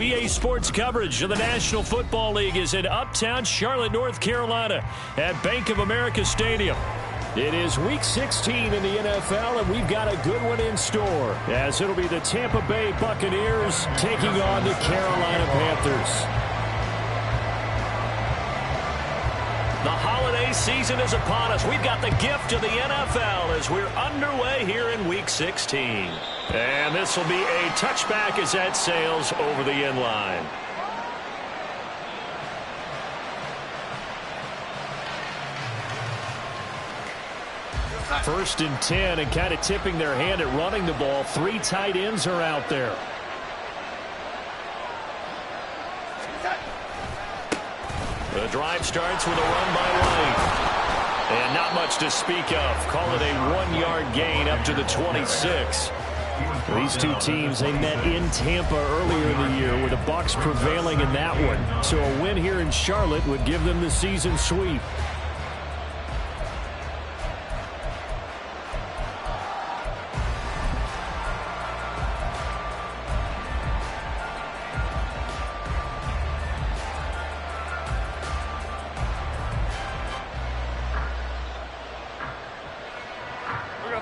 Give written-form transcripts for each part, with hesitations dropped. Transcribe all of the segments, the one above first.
EA Sports coverage of the National Football League is in uptown Charlotte, North Carolina at Bank of America Stadium. It is Week 16 in the NFL, and we've got a good one in store, as it'll be the Tampa Bay Buccaneers taking on the Carolina Panthers. The holiday season is upon us. We've got the gift of the NFL as we're underway here in Week 16. And this will be a touchback as that sails over the end line. First and 10, and kind of tipping their hand at running the ball. 3 tight ends are out there. The drive starts with a run by White. And not much to speak of. Call it a 1-yard gain up to the 26. These two teams, they met in Tampa earlier in the year with the Bucs prevailing in that one. So a win here in Charlotte would give them the season sweep.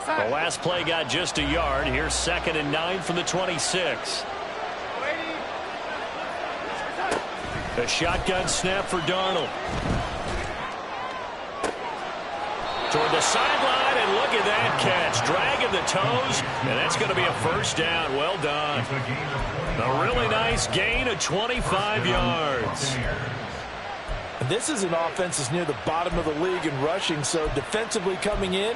The last play got just a yard. Here's 2nd and 9 from the 26. A shotgun snap for Darnold. Toward the sideline, and look at that catch. Dragging the toes, and that's going to be a first down. Well done. A really nice gain of 25 yards. This is an offense that's near the bottom of the league in rushing, so defensively coming in,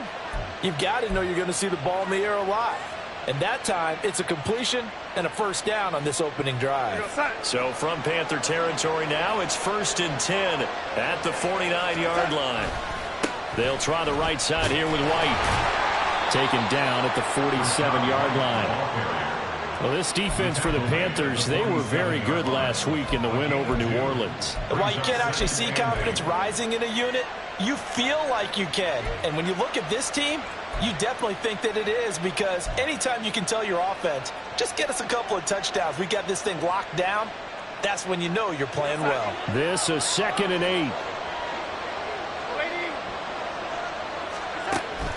you've got to know you're going to see the ball in the air a lot. And that time, it's a completion and a first down on this opening drive. So from Panther territory now, it's 1st and 10 at the 49-yard line. They'll try the right side here with White. Taken down at the 47-yard line. Well, this defense for the Panthers, they were very good last week in the win over New Orleans. And while you can't actually see confidence rising in a unit, you feel like you can. And when you look at this team, you definitely think that it is, because anytime you can tell your offense, just get us a couple of touchdowns, we got this thing locked down, that's when you know you're playing well. This is 2nd and 8.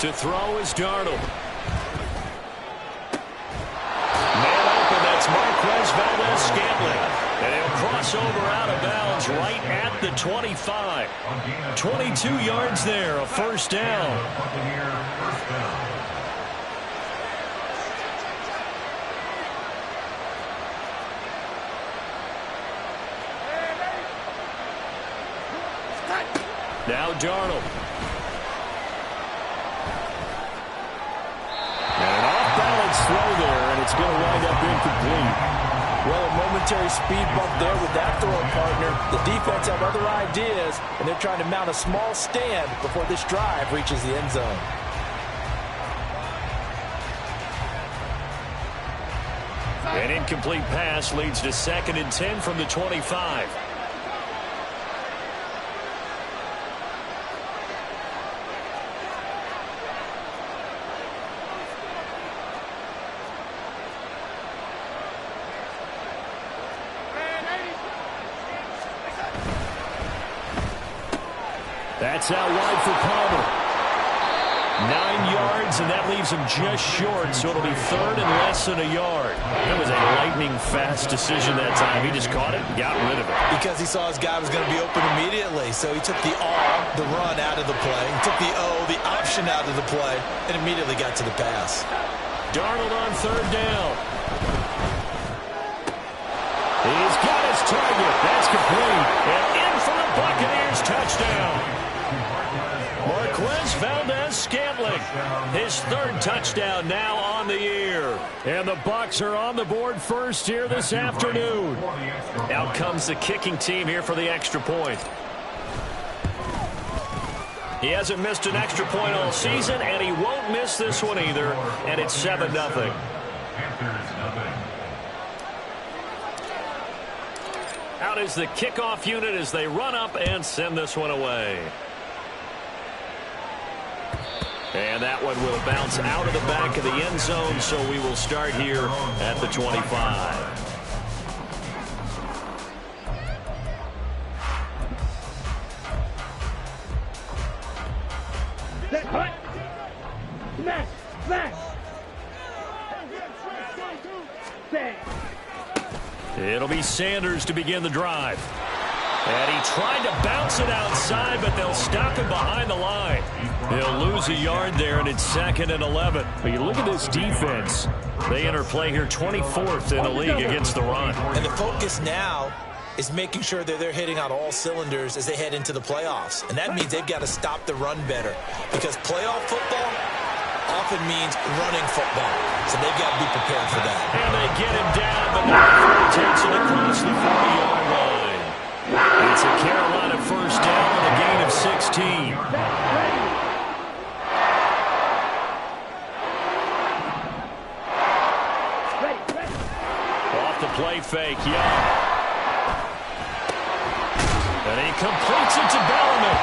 To throw is Darnold. Marquez Valdez-Scantling, and he'll cross over out of bounds right at the 25. 22 yards there, a first down. Now Darnold. Throw there, and it's going to wind up incomplete. Well, a momentary speed bump there with that throw partner. The defense have other ideas, and they're trying to mount a small stand before this drive reaches the end zone. An incomplete pass leads to 2nd and 10 from the 25. That's out wide for Palmer. 9 yards, and that leaves him just short, so it'll be 3rd and less than a yard. That was a lightning-fast decision that time. He just caught it and got rid of it. Because he saw his guy was going to be open immediately, so he took the R, the run, out of the play. He took the O, the option, out of the play, and immediately got to the pass. Darnold on 3rd down. He's got his target. That's complete. And in for the Buccaneers touchdown. Marquez Valdez-Scantling, his 3rd touchdown now on the year. And the Bucs are on the board first here this afternoon. Out comes the kicking team here for the extra point. He hasn't missed an extra point all season, and he won't miss this one either. And it's 7-0. Out is the kickoff unit as they run up and send this one away. And that one will bounce out of the back of the end zone, so we will start here at the 25. It'll be Sanders to begin the drive. And he tried to bounce it outside, but they'll stop him behind the line. He'll lose a yard there, and it's 2nd and 11. But you look at this defense. They enter play here 24th in the league against the run. And the focus now is making sure that they're hitting on all cylinders as they head into the playoffs. And that means they've got to stop the run better. Because playoff football often means running football. So they've got to be prepared for that. And they get him down, but now takes it across the 40-yard line. It's a Carolina first down and a gain of 16. Off the play fake, Young. And he completes it to Bellamy.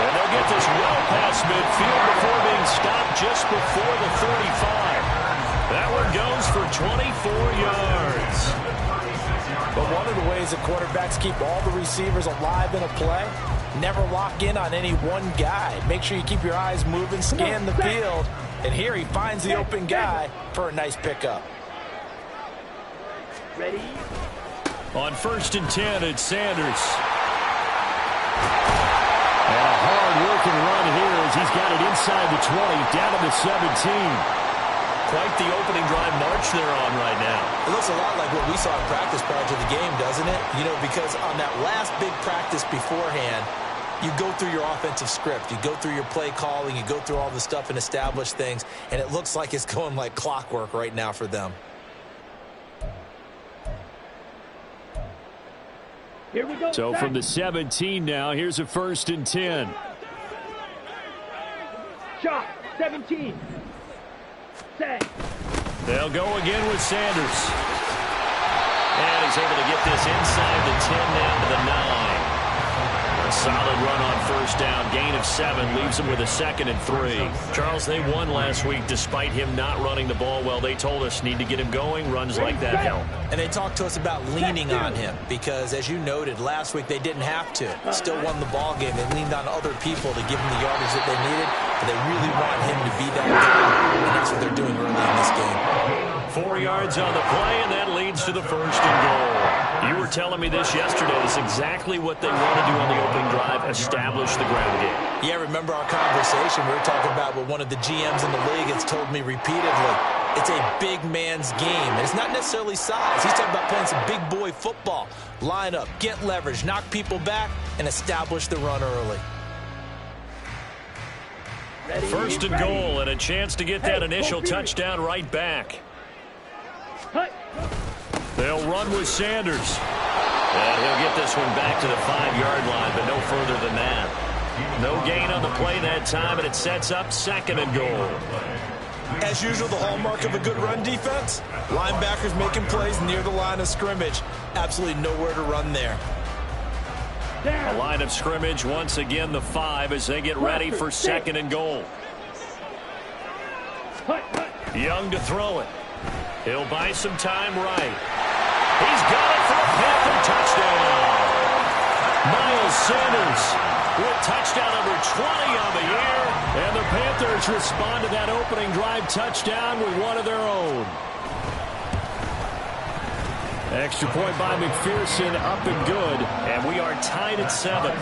And they'll get this well past midfield before being stopped just before the 35. That one goes for 24 yards. But one of the ways that quarterbacks keep all the receivers alive in a play, never lock in on any one guy. Make sure you keep your eyes moving, scan the field. And here he finds the open guy for a nice pickup. Ready? On 1st and 10, it's Sanders. And a hard-working run here as he's got it inside the 20, down to the 17. Quite the opening drive march they're on right now. It looks a lot like what we saw in practice prior to the game, doesn't it? You know, because on that last big practice beforehand, you go through your offensive script. You go through your play calling. You go through all the stuff and establish things. And it looks like it's going like clockwork right now for them. Here we go. So from the 17 now, here's a 1st and 10. Shot. 17. Set. They'll go again with Sanders. And he's able to get this inside the 10 down to the 9. A solid run on 1st down. Gain of 7 leaves him with a 2nd and 3. Charles, they won last week despite him not running the ball well. They told us need to get him going. Runs like that help. And they talked to us about leaning on him because, as you noted, last week they didn't have to. Still won the ball game. They leaned on other people to give him the yardage that they needed, but they really want him to be that guy, and that's what they're doing early in this game. 4 yards on the play, and that leads to the 1st and goal. You were telling me this yesterday. It's exactly what they want to do on the opening drive, establish the ground game. Yeah, remember our conversation? We were talking about what one of the GMs in the league has told me repeatedly. It's a big man's game, and it's not necessarily size. He's talking about playing some big boy football. Line up, get leverage, knock people back, and establish the run early. 1st and goal, and a chance to get that initial touchdown right back. They'll run with Sanders. And he'll get this one back to the 5-yard line, but no further than that. No gain on the play that time, and it sets up 2nd and goal. As usual, the hallmark of a good run defense, linebackers making plays near the line of scrimmage. Absolutely nowhere to run there. A line of scrimmage, once again the 5 as they get ready for 2nd and goal. Young to throw it. He'll buy some time right. He's got it for a Panther touchdown. Miles Sanders with touchdown number 20 on the year. And the Panthers respond to that opening drive touchdown with one of their own. Extra point by McPherson, up and good. And we are tied at 7.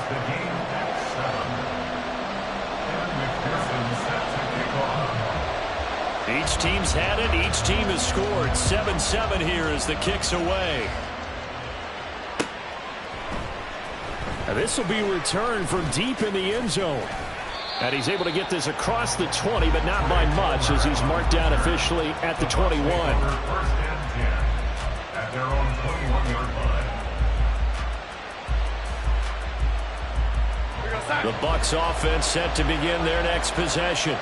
Each team's had it. Each team has scored. 7-7 here as the kick's away. And this will be returned from deep in the end zone. And he's able to get this across the 20, but not by much as he's marked down officially at the 21. At their own 21-yard line. The Bucs offense set to begin their next possession.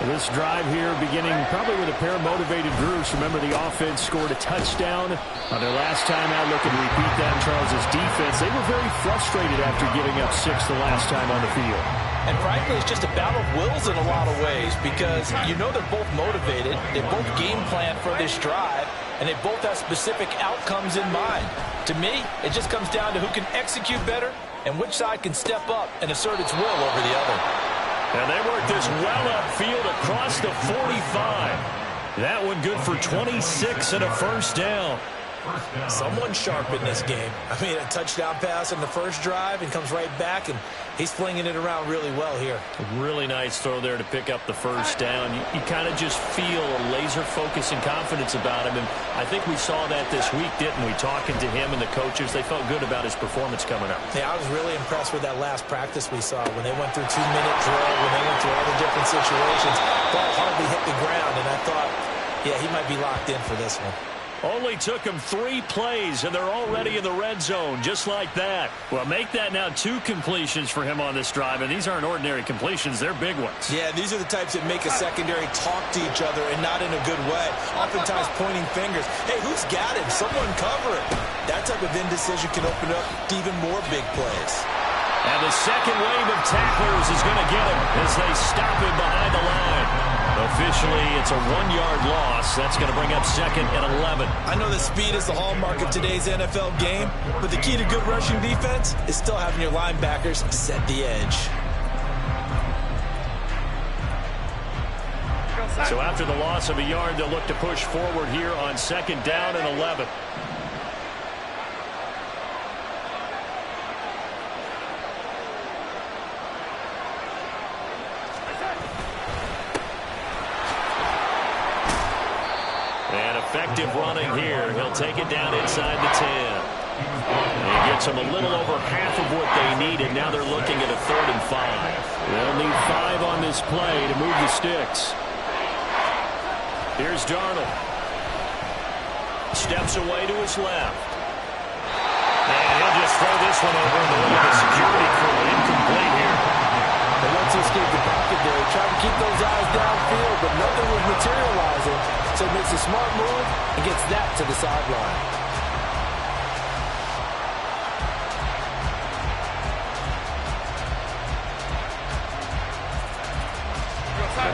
This drive here beginning probably with a pair of motivated groups. Remember, the offense scored a touchdown on their last time out. Looking to repeat that in Charles's defense. They were very frustrated after giving up 6 the last time on the field. And frankly, it's just a battle of wills in a lot of ways because you know they're both motivated. They both game plan for this drive, and they both have specific outcomes in mind. To me, it just comes down to who can execute better and which side can step up and assert its will over the other. And they work this well upfield across the 45. That one good for 26 and a first down. Someone sharp in this game. I mean, a touchdown pass on the first drive and comes right back, and he's flinging it around really well here. A really nice throw there to pick up the first down. You kind of just feel a laser focus and confidence about him, and I think we saw that this week, didn't we? Talking to him and the coaches, they felt good about his performance coming up. Yeah, I was really impressed with that last practice we saw when they went through 2-minute drill, when they went through all the different situations. Ball hardly hit the ground, and I thought, yeah, he might be locked in for this one. Only took him 3 plays, and they're already in the red zone, just like that. Well, make that now 2 completions for him on this drive, and these aren't ordinary completions. They're big ones. Yeah, these are the types that make a secondary talk to each other, and not in a good way. Oftentimes pointing fingers. Hey, who's got him? Someone cover it. That type of indecision can open up to even more big plays. And the second wave of tacklers is going to get him as they stop him behind the line. Officially, it's a 1-yard loss. That's going to bring up 2nd and 11. I know that speed is the hallmark of today's NFL game, but the key to good rushing defense is still having your linebackers set the edge. So after the loss of a yard, they'll look to push forward here on 2nd down and 11. Effective running here. He'll take it down inside the 10. He gets them a little over half of what they needed. Now they're looking at a 3rd and 5. They'll need 5 on this play to move the sticks. Here's Darnold. Steps away to his left. And he'll just throw this one over in the middle of the security crew. Incomplete here. And once he escaped the pocket there, he tried to keep those eyes downfield, but nothing was materializing. So he makes a smart move and gets that to the sideline.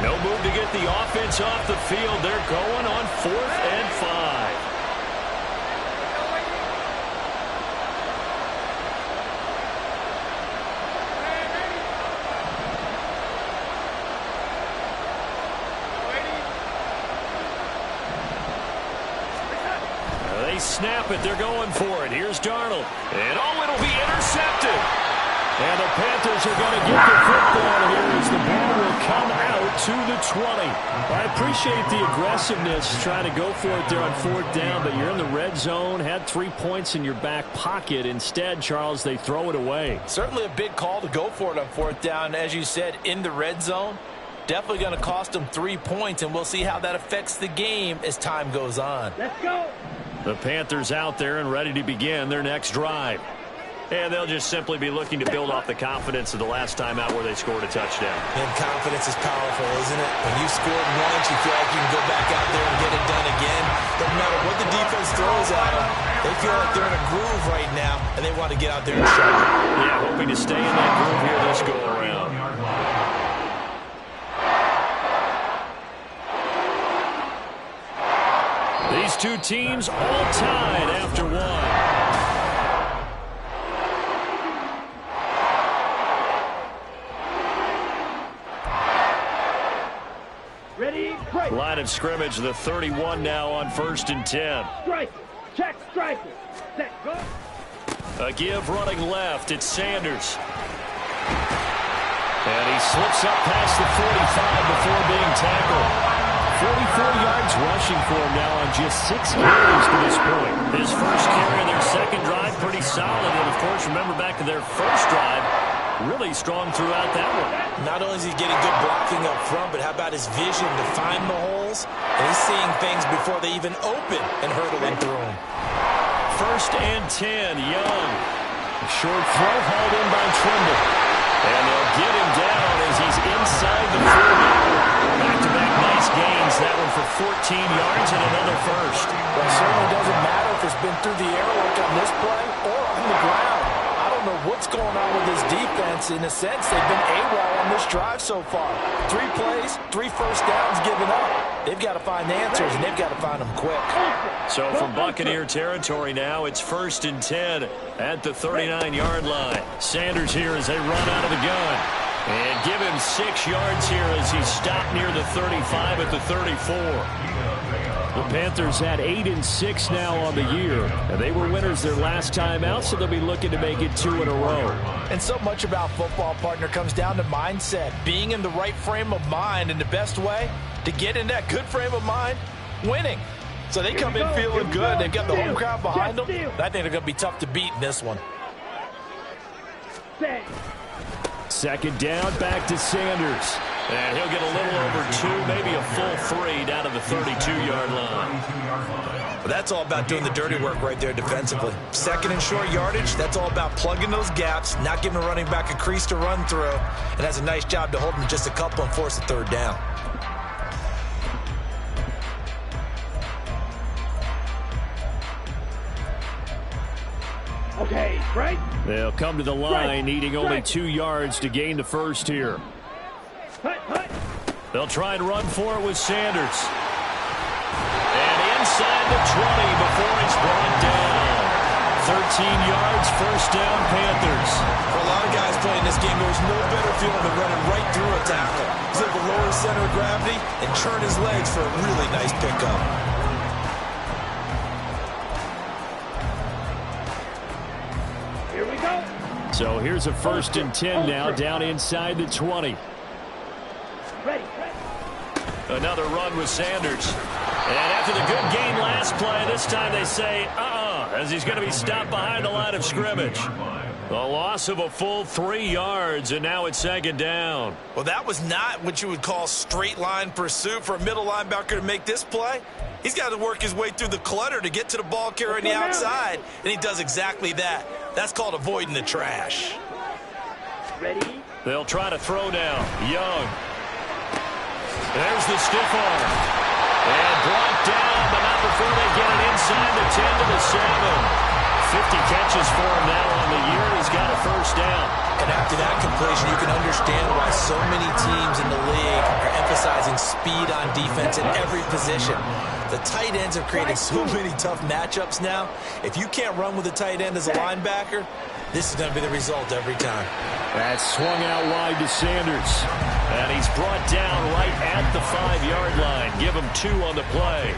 No move to get the offense off the field. They're going on 4th and 5. They snap it. They're going for it. Here's Darnold. And it'll be intercepted. And the Panthers are going to get the football here as the ball will come out to the 20. I appreciate the aggressiveness trying to go for it there on 4th down, but you're in the red zone, had 3 points in your back pocket. Instead, Charles, they throw it away. Certainly a big call to go for it on 4th down. As you said, in the red zone, definitely going to cost them 3 points, and we'll see how that affects the game as time goes on. Let's go. The Panthers out there and ready to begin their next drive. And they'll just simply be looking to build off the confidence of the last time out where they scored a touchdown. And confidence is powerful, isn't it? When you scored once, you feel like you can go back out there and get it done again. Doesn't matter what the defense throws at them. They feel like they're in a groove right now, and they want to get out there and show it. Yeah, hoping to stay in that groove here this go-around. These two teams all tied after one. Ready, break. Line of scrimmage, the 31 now on 1st and 10. Strike. Check, strike. Set, go. A give running left. It's Sanders. And he slips up past the 45 before being tackled. 44 yards rushing for him now on just 6 carries to this point. His first carry of their second drive, pretty solid. And, of course, remember back to their first drive, really strong throughout that one. Not only is he getting good blocking up front, but how about his vision to find the holes? And he's seeing things before they even open and hurdling through them. 1st and 10, Young. A short throw hauled in by Trimble. And they'll get him down as he's inside the 40. Back-to-back nice gains. That one for 14 yards and another first. Well, it certainly doesn't matter if it's been through the air like on this play or on the ground. I don't know what's going on with this defense. In a sense, they've been AWOL on this drive so far. 3 plays, 3 first downs given up. They've got to find answers, and they've got to find them quick. So from Buccaneer territory now, it's 1st and 10 at the 39-yard line. Sanders here as they run out of the gun. And give him 6 yards here as he's stopped near the 35 at the 34. The Panthers had 8-6 now on the year, and they were winners their last time out, so they'll be looking to make it 2 in a row. And so much about football, partner, comes down to mindset, being in the right frame of mind, and the best way to get in that good frame of mind, winning. So they come in feeling good. They've got the home crowd behind them. I think they're going to be tough to beat in this one. Second down, back to Sanders. And he'll get a little over 2, maybe a full 3 down to the 32-yard line. Well, that's all about doing the dirty work right there defensively. Second and short yardage, that's all about plugging those gaps, not giving a running back a crease to run through, and has a nice job to hold him just a couple and force a third down. Okay, right? They'll come to the line, needing only 2 yards to gain the first here. They'll try and run for it with Sanders. And inside the 20 before he's brought down. 13 yards, first down, Panthers. For a lot of guys playing this game, there's no better feeling than running right through a tackle. He's able to lower his center of gravity and turn his legs for a really nice pickup. So here's a 1st and 10 now, down inside the 20. Another run with Sanders. And after the good game last play, this time they say, as he's going to be stopped behind the line of scrimmage. A loss of a full 3 yards, and now it's second down. Well, that was not what you would call straight line pursuit for a middle linebacker to make this play. He's got to work his way through the clutter to get to the ball carrier on the outside, and he does exactly that. That's called avoiding the trash. Ready? They'll try to throw now. Young. There's the stiff arm. And brought down, but not before they get it inside the 10 to the 7. 50 catches for him now on the year. He's got a first down. And after that completion, you can understand why so many teams in the league are emphasizing speed on defense in every position. The tight ends have created so many tough matchups now. If you can't run with a tight end as a linebacker, this is going to be the result every time. That's swung out wide to Sanders. And he's brought down right at the 5-yard line. Give him 2 on the play.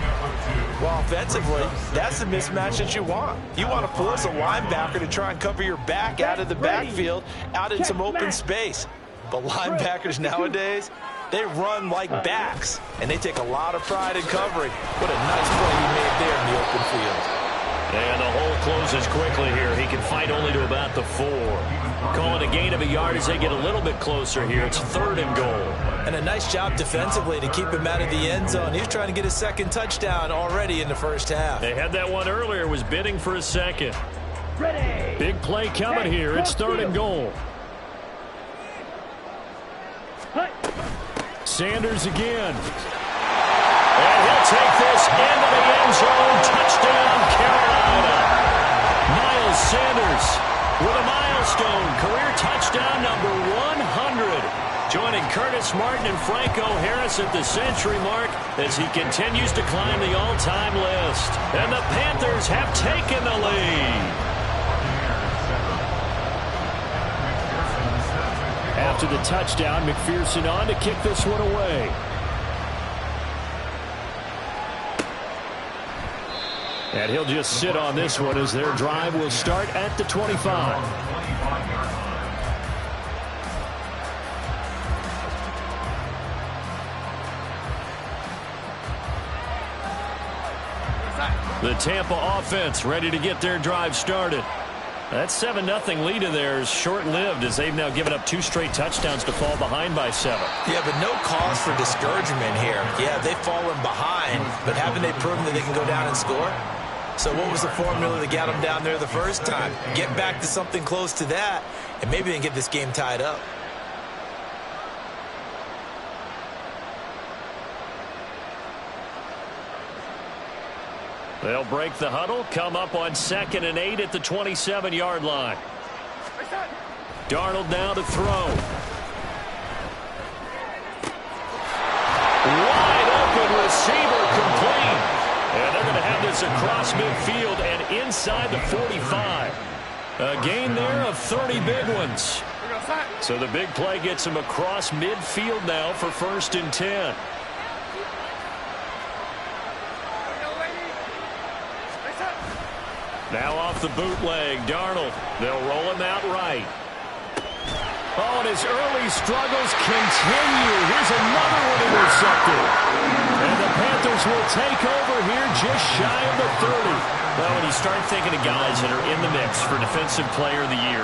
Well, offensively, that's the mismatch that you want. You want to force a linebacker to try and cover your back out of the backfield, out in some open space. But linebackers nowadays, they run like backs, and they take a lot of pride in covering. What a nice play he made there in the open field. And the hole closes quickly here. He can fight only to about the 4. Call it a gain of a yard as they get a little bit closer here. It's 3rd and goal. And a nice job defensively to keep him out of the end zone. He's trying to get his second touchdown already in the first half. They had that one earlier, was bidding for a second. Ready. Big play coming here. It's 3rd and goal. Sanders again. And he'll take this into the end zone. Touchdown, Carolina. Miles Sanders with a milestone career touchdown number 100. Joining Curtis Martin and Franco Harris at the century mark as he continues to climb the all-time list. And the Panthers have taken the lead. After the touchdown, McPherson on to kick this one away. And he'll just sit on this one as their drive will start at the 25. The Tampa offense ready to get their drive started. That 7-0 lead of theirs short-lived as they've now given up 2 straight touchdowns to fall behind by 7. Yeah, but no cause for discouragement here. Yeah, they've fallen behind, but haven't they proven that they can go down and score? So what was the formula that got them down there the first time? Get back to something close to that, and maybe they can get this game tied up. They'll break the huddle, come up on 2nd and 8 at the 27-yard line. Darnold now to throw. Wide open receiver complete. And they're going to have this across midfield and inside the 45. A gain there of 30 big ones. So the big play gets him across midfield now for 1st and 10. Now off the bootleg, Darnold. They'll roll him out right. Oh, and his early struggles continue. Here's another one intercepted. And the Panthers will take over here just shy of the 30. Well, when you start thinking of guys that are in the mix for Defensive Player of the Year,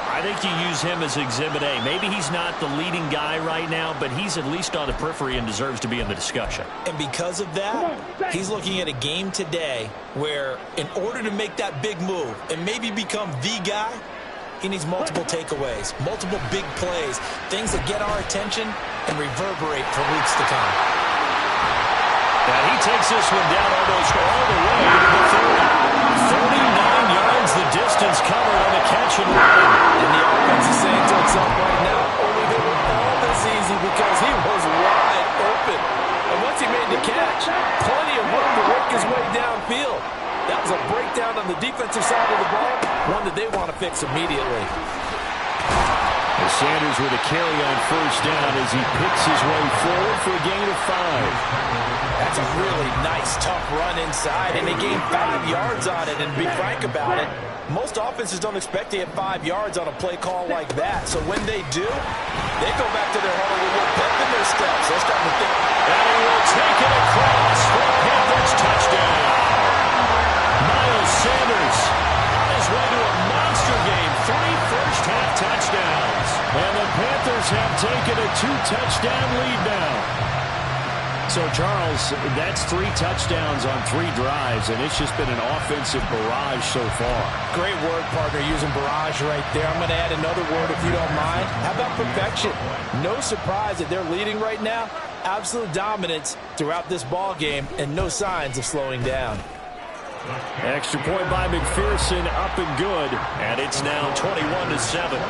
I think you use him as Exhibit A. Maybe he's not the leading guy right now, but he's at least on the periphery and deserves to be in the discussion. And because of that, he's looking at a game today where in order to make that big move and maybe become the guy, he needs multiple takeaways, multiple big plays, things that get our attention and reverberate for weeks to come. Now he takes this one down almost all the way to the 30. 39 yards the distance covered on the catch and run. And the offense is saying to itself right now, only they were all this easy because he was wide open. And once he made the catch, plenty of room to work his way downfield. That was a breakdown on the defensive side of the ball, one that they want to fix immediately. And Sanders with a carry on first down as he picks his way forward for a gain of 5. That's a really nice, tough run inside, and they gained 5 yards on it. And to be frank about it, most offenses don't expect to hit 5 yards on a play call like that. So when they do, they go back to their huddle with a little pep in their steps. They're starting to think. And he will take it across for a Panthers touchdown. Miles Sanders on his way to a monster game. 3 first-half touchdowns. And the Panthers have taken a 2-touchdown lead now. So, Charles, that's 3 touchdowns on 3 drives, and it's just been an offensive barrage so far. Great word, partner, using barrage right there. I'm going to add another word if you don't mind. How about perfection? No surprise that they're leading right now. Absolute dominance throughout this ball game, and no signs of slowing down. Extra point by McPherson, up and good, and it's now 21-7.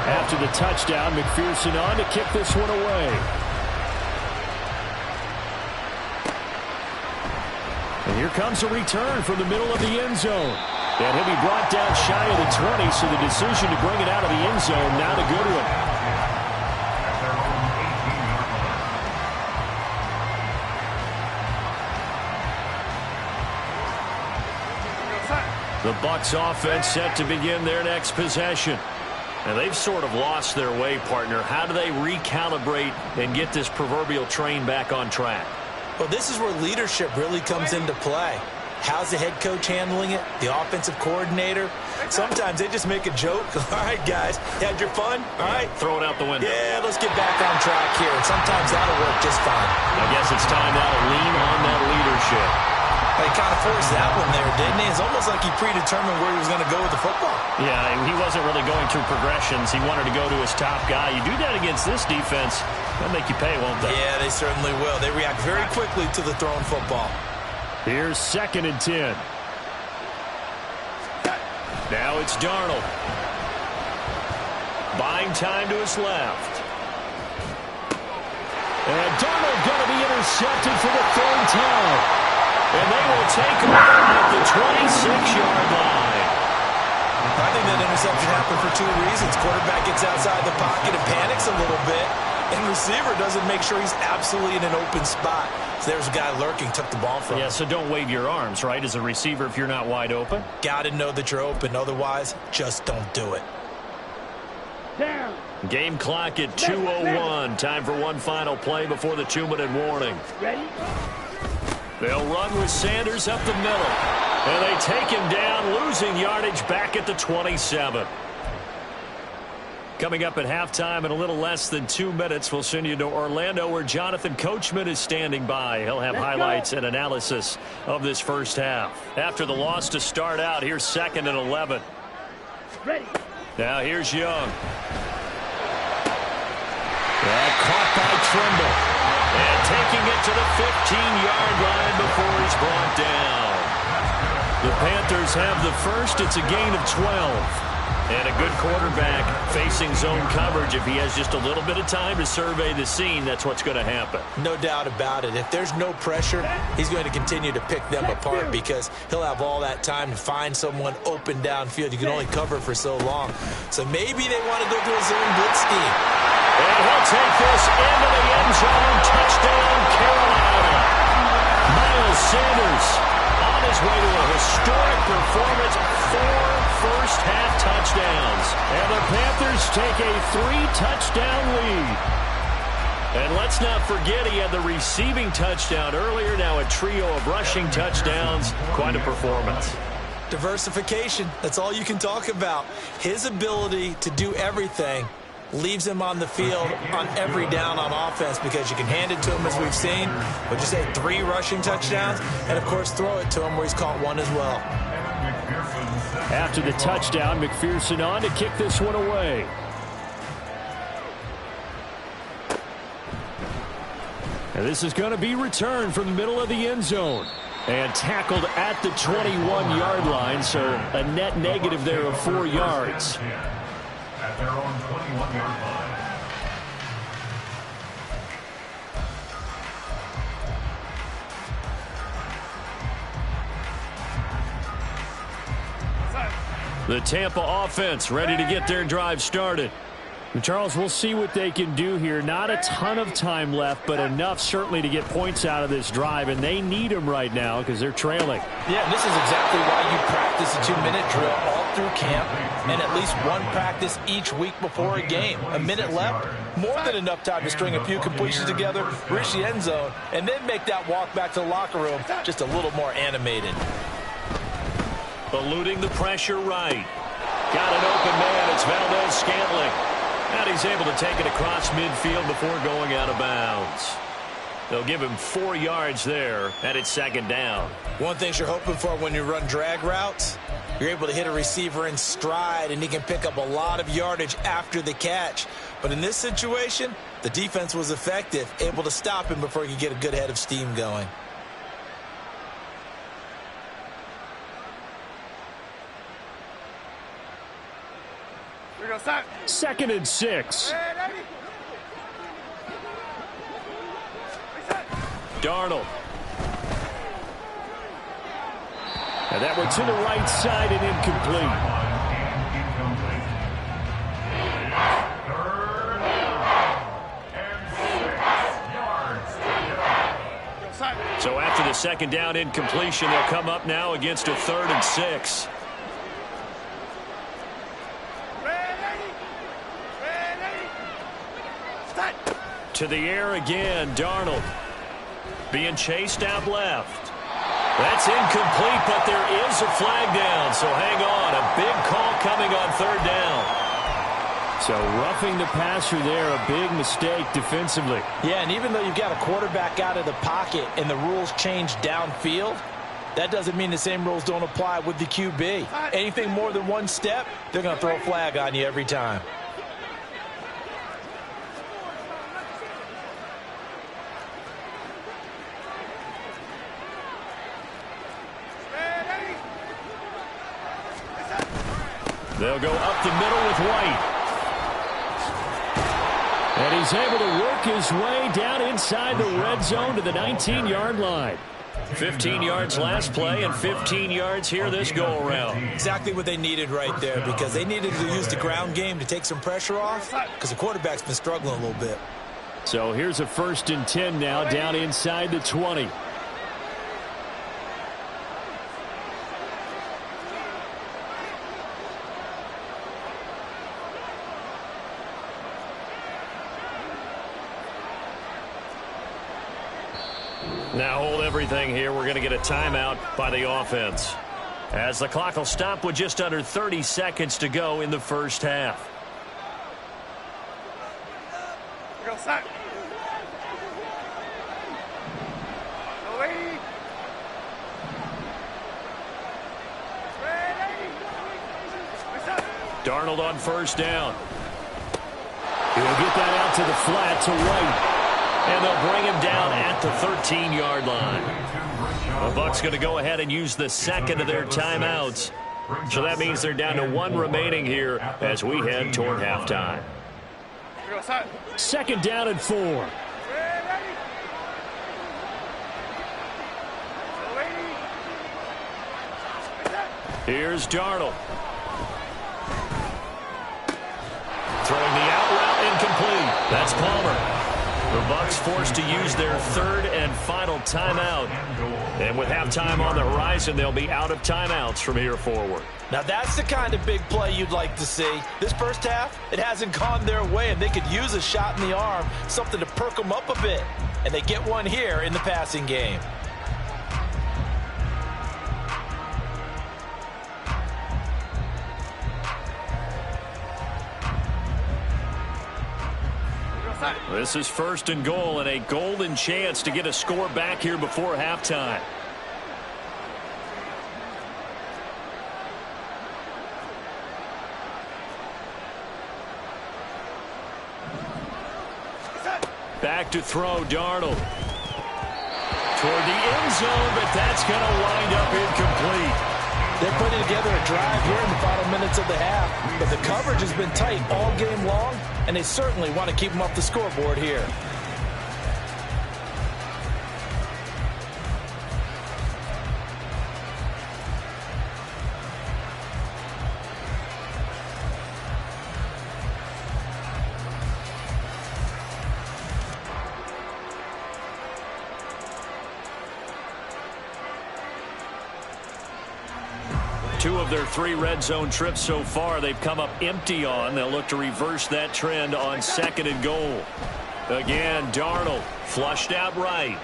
After the touchdown, McPherson on to kick this one away. And here comes a return from the middle of the end zone. And he'll be brought down shy of the 20, so the decision to bring it out of the end zone now to Goodwin. The Bucs offense set to begin their next possession. And they've sort of lost their way, partner. How do they recalibrate and get this proverbial train back on track? Well, this is where leadership really comes into play. How's the head coach handling it? The offensive coordinator? Sometimes they just make a joke. All right, guys, had your fun? All right. Throw it out the window. Yeah, let's get back on track here. And sometimes that'll work just fine. I guess it's time now to lean on that leadership. He kind of forced that one there, didn't he? It's almost like he predetermined where he was going to go with the football. Yeah, he wasn't really going through progressions. He wanted to go to his top guy. You do that against this defense, they'll make you pay, won't they? Yeah, they certainly will. They react very quickly to the thrown football. Here's 2nd and 10. Now it's Darnold. Buying time to his left. And Darnold going to be intercepted for the 3rd time. And they will take over at the 26-yard line. I think that interception happened for 2 reasons. Quarterback gets outside the pocket and panics a little bit. And receiver doesn't make sure he's absolutely in an open spot. So there's a guy lurking, took the ball from him. Yeah, so don't wave your arms, right, as a receiver if you're not wide open. Got to know that you're open. Otherwise, just don't do it. Down. Game clock at 2:01. Time for one final play before the 2-minute warning. Ready? They'll run with Sanders up the middle. And they take him down, losing yardage back at the 27. Coming up at halftime in a little less than 2 minutes, we'll send you to Orlando where Jonathan Coachman is standing by. He'll have highlights and analysis of this first half. After the loss to start out, here's 2nd and 11. Ready? Now here's Young. Caught by Trimble. And taking it to the 15-yard line before he's brought down. The Panthers have the first. It's a gain of 12. And a good quarterback facing zone coverage. If he has just a little bit of time to survey the scene, that's what's going to happen. No doubt about it. If there's no pressure, he's going to continue to pick them apart because he'll have all that time to find someone open downfield. You can only cover for so long. So maybe they want to go to a zone blitz scheme. And he'll take this into the end zone. Touchdown, Carolina. touchdowns. And the Panthers take a 3-touchdown lead. And let's not forget he had the receiving touchdown earlier. Now a trio of rushing touchdowns. Quite a performance. Diversification, that's all you can talk about. His ability to do everything leaves him on the field on every down on offense because you can hand it to him as we've seen. But just say 3 rushing touchdowns and, of course, throw it to him where he's caught 1 as well. After the touchdown, McPherson on to kick this one away. And this is going to be returned from the middle of the end zone. And tackled at the 21-yard line, so a net negative there of 4 yards. At their own 21-yard line. The Tampa offense ready to get their drive started. And Charles, we'll see what they can do here. Not a ton of time left, but enough certainly to get points out of this drive, and they need them right now because they're trailing. Yeah, this is exactly why you practice a 2-minute drill all through camp and at least one practice each week before a game. A minute left, more than enough time to string a few completions together, reach the end zone, and then make that walk back to the locker room just a little more animated. Eluding the pressure right. Got an open man. It's Valdez-Scantling. And he's able to take it across midfield before going out of bounds. They'll give him 4 yards there, and it's second down. One thing you're hoping for when you run drag routes, you're able to hit a receiver in stride, and he can pick up a lot of yardage after the catch. But in this situation, the defense was effective, able to stop him before he could get a good head of steam going. Second and 6. Darnold. And that one to the right side and incomplete. So after the second down incompletion, they'll come up now against a 3rd and 6. To the air again, Darnold. Being chased out left. That's incomplete, but there is a flag down, so hang on. A big call coming on 3rd down. So roughing the passer there, a big mistake defensively. Yeah, and even though you've got a quarterback out of the pocket and the rules change downfield, that doesn't mean the same rules don't apply with the QB. Anything more than 1 step, they're going to throw a flag on you every time. They'll go up the middle with White. And he's able to work his way down inside the red zone to the 19-yard line. 15 yards last play and 15 yards here this go-around. Exactly what they needed right there, because they needed to use the ground game to take some pressure off because the quarterback's been struggling a little bit. So here's a 1st and 10 now down inside the 20. Now hold everything here. We're going to get a timeout by the offense, as the clock will stop with just under 30 seconds to go in the first half. Darnold on 1st down. He'll get that out to the flat to White. And they'll bring him down at the 13-yard line. The Bucs going to go ahead and use the 2nd of their timeouts. So that means they're down to 1 remaining here as we head toward halftime. 2nd down and 4. Here's Darnold. Throwing the out route incomplete. That's Palmer. The Bucs forced to use their third and final timeout. And with halftime on the horizon, they'll be out of timeouts from here forward. Now that's the kind of big play you'd like to see. This first half, it hasn't gone their way, and they could use a shot in the arm, something to perk them up a bit. And they get one here in the passing game. This is first and goal, and a golden chance to get a score back here before halftime. Back to throw, Darnold. Toward the end zone, but that's going to wind up incomplete. They're putting together a drive here in the final minutes of the half, but the coverage has been tight all game long, and they certainly want to keep them off the scoreboard here. Two of their three red zone trips so far they've come up empty on. They'll look to reverse that trend on second and goal. Again, Darnold flushed out right.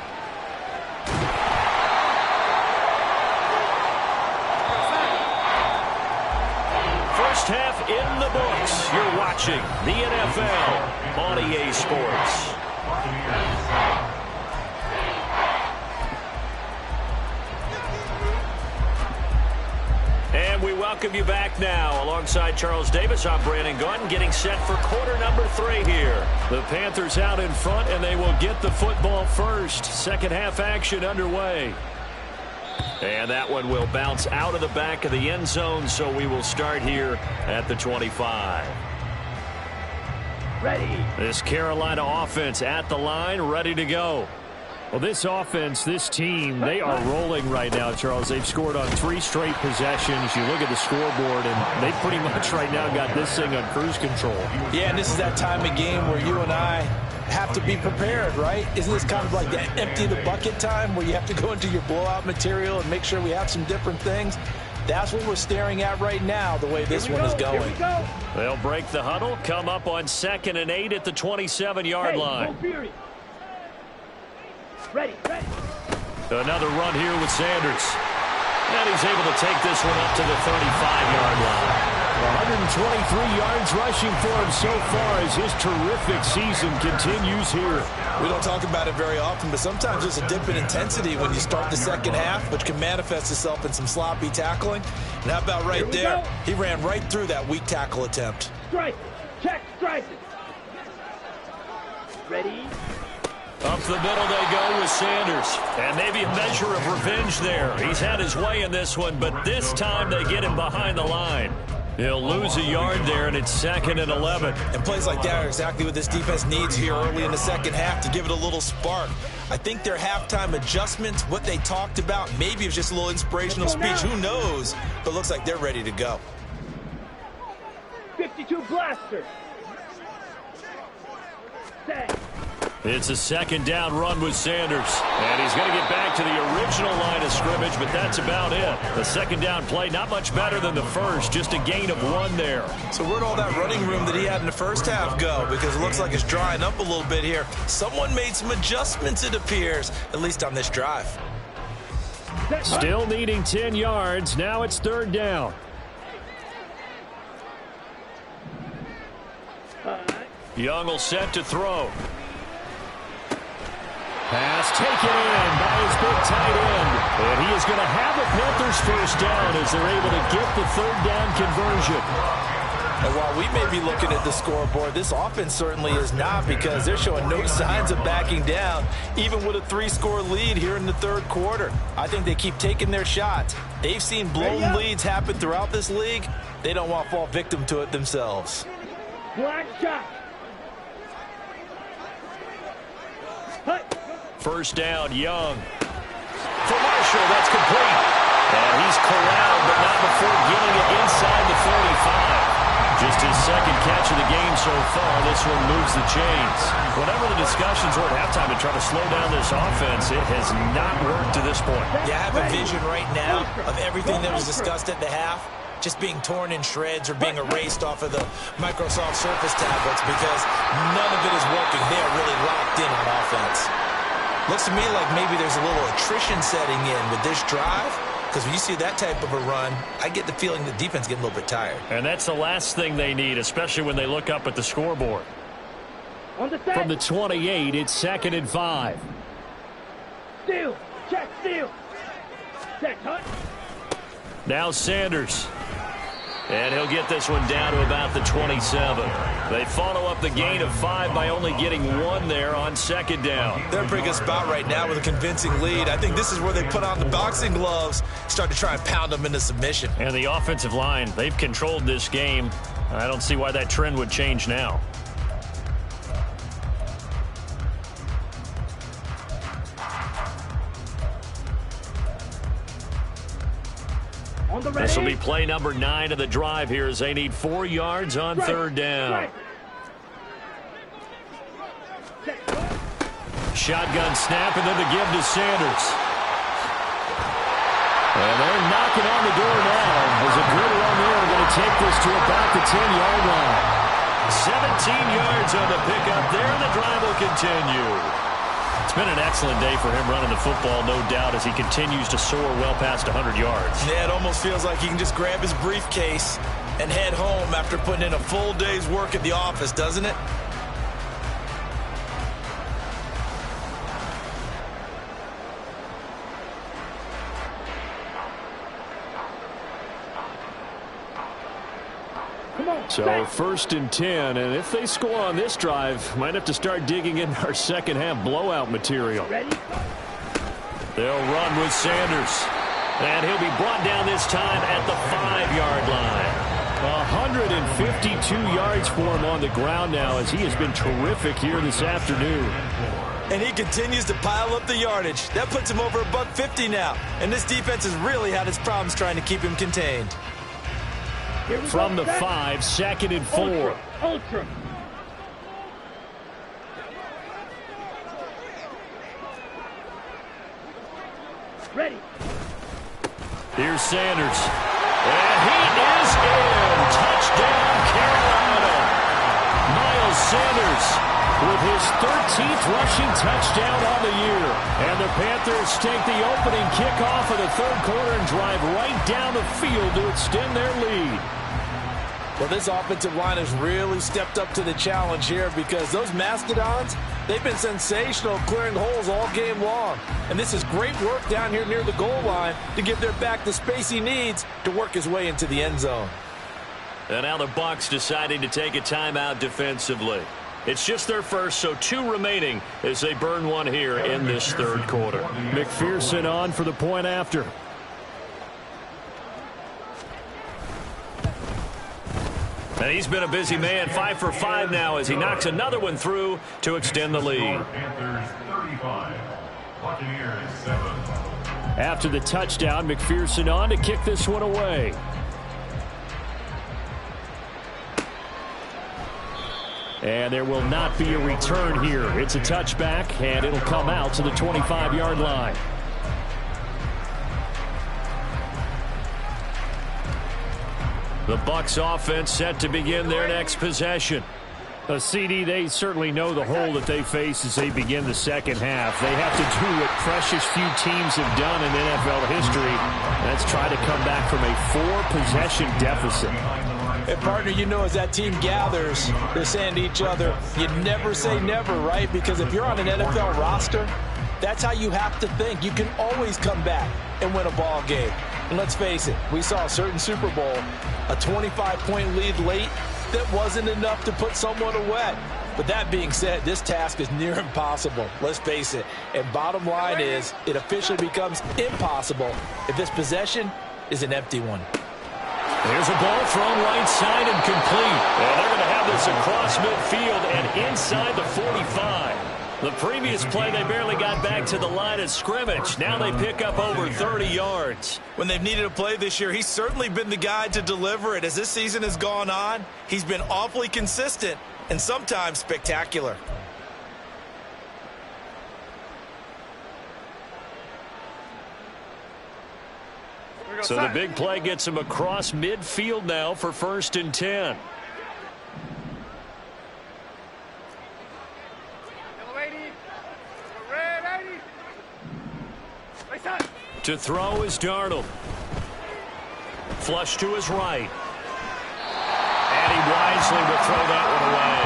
First half in the books. You're watching the NFL on EA Sports. And we welcome you back now. Alongside Charles Davis, I'm Brandon Gaudin, getting set for quarter number 3 here. The Panthers out in front, and they will get the football first. Second half action underway. And that one will bounce out of the back of the end zone, so we will start here at the 25. Ready. This Carolina offense at the line, ready to go. Well, this offense, this team, they are rolling right now, Charles. They've scored on 3 straight possessions. You look at the scoreboard, and they pretty much right now got this thing on cruise control. Yeah, and this is that time of game where you and I have to be prepared, right? Isn't this kind of like that empty the bucket time where you have to go into your blowout material and make sure we have some different things? That's what we're staring at right now, the way this one is going. Here we go. They'll break the huddle, come up on 2nd and 8 at the 27-yard line. Ready, ready. Another run here with Sanders. And he's able to take this one up to the 35-yard line. 123 yards rushing for him so far as his terrific season continues here. We don't talk about it very often, but sometimes there's a dip in intensity when you start the second half, which can manifest itself in some sloppy tackling. And how about right there? Go. He ran right through that weak tackle attempt. Strike. Check, strike. Ready. Up the middle they go with Sanders. And maybe a measure of revenge there. He's had his way in this one, but this time they get him behind the line. He'll lose a yard there, and it's 2nd and 11. And plays like that are exactly what this defense needs here early in the second half to give it a little spark. I think their halftime adjustments, what they talked about, maybe it was just a little inspirational speech. Who knows? But it looks like they're ready to go. 52 blaster. Set. It's a 2nd down run with Sanders. And he's going to get back to the original line of scrimmage, but that's about it. The 2nd down play, not much better than the first, just a gain of 1 there. So where'd all that running room that he had in the first half go? Because it looks like it's drying up a little bit here. Someone made some adjustments, it appears, at least on this drive. Still needing 10 yards. Now it's 3rd down. Young will set to throw. Pass taken in by his big tight end. And he is going to have the Panthers first down as they're able to get the 3rd down conversion. And while we may be looking at the scoreboard, this offense certainly is not, because they're showing no signs of backing down, even with a 3-score lead here in the 3rd quarter. I think they keep taking their shots. They've seen blown leads happen throughout this league. They don't want to fall victim to it themselves. Black shot. First down, Young. For Marshall, that's complete. And he's corralled, but not before getting it inside the 45. Just his 2nd catch much of the game so far. This one moves the chains. Whatever the discussions were at halftime to try to slow down this offense, it has not worked to this point. Yeah, I have a vision right now of everything that was discussed at the half just being torn in shreds or being erased off of the Microsoft Surface tablets because none of it is working. They are really locked in on offense. Looks to me like maybe there's a little attrition setting in with this drive, because when you see that type of a run, I get the feeling the defense getting a little bit tired. And that's the last thing they need, especially when they look up at the scoreboard. From the 28, it's 2nd and 5. Steal. Check, steal. Check, hunt. Now Sanders. And he'll get this one down to about the 27. They follow up the gain of 5 by only getting 1 there on 2nd down. They're in a pretty good spot right now with a convincing lead. I think this is where they put on the boxing gloves, start to try and pound them into submission. And the offensive line, they've controlled this game. I don't see why that trend would change now. This will be play number 9 of the drive here as they need 4 yards on 3rd down. Shotgun snap and then the give to Sanders. And they're knocking on the door now. There's a good run there. We're going to take this to about the 10-yard line. 17 yards on the pickup there, and the drive will continue. It's been an excellent day for him running the football, no doubt, as he continues to soar well past 100 yards. Yeah, it almost feels like he can just grab his briefcase and head home after putting in a full day's work at the office, doesn't it? So 1st and 10, and if they score on this drive, might have to start digging in our second half blowout material. They'll run with Sanders, and he'll be brought down this time at the 5-yard line. 152 yards for him on the ground now, as he has been terrific here this afternoon. And he continues to pile up the yardage. That puts him over $150 now, and this defense has really had its problems trying to keep him contained. From the 5, 2nd and 4. Ultra. Ready. Here's Sanders. And he is in. Touchdown, Carolina. Miles Sanders with his 13th rushing touchdown on the year. And the Panthers take the opening kickoff of the 3rd quarter and drive right down the field to extend their lead. Well, this offensive line has really stepped up to the challenge here because those Mastodons, they've been sensational clearing holes all game long. And this is great work down here near the goal line to give their back the space he needs to work his way into the end zone. And now the Bucs deciding to take a timeout defensively. It's just their first, so 2 remaining as they burn one here in this 3rd quarter. McPherson on for the point after. And he's been a busy man, 5 for 5 now as he knocks another one through to extend the lead. Panthers 35, Buccaneers 7. After the touchdown, McPherson on to kick this one away. And there will not be a return here. It's a touchback, and it'll come out to the 25-yard line. The Bucs offense set to begin their next possession. CD, they certainly know the hole that they face as they begin the second half. They have to do what precious few teams have done in NFL history. That's try to come back from a 4-possession deficit. And, partner, you know, as that team gathers, they're saying to each other, you never say never, right? Because if you're on an NFL roster, that's how you have to think. You can always come back and win a ball game. And let's face it, we saw a certain Super Bowl, a 25-point lead late that wasn't enough to put someone away. But that being said, this task is near impossible. Let's face it. And bottom line is, it officially becomes impossible if this possession is an empty one. There's a ball thrown right side and complete. And they're going to have this across midfield and inside the 45. The previous play, they barely got back to the line of scrimmage. Now they pick up over 30 yards. When they've needed a play this year, he's certainly been the guy to deliver it. As this season has gone on, he's been awfully consistent and sometimes spectacular. So the big play gets him across midfield now for 1st and 10. To throw is Darnold. Flush to his right. And he wisely will throw that one away.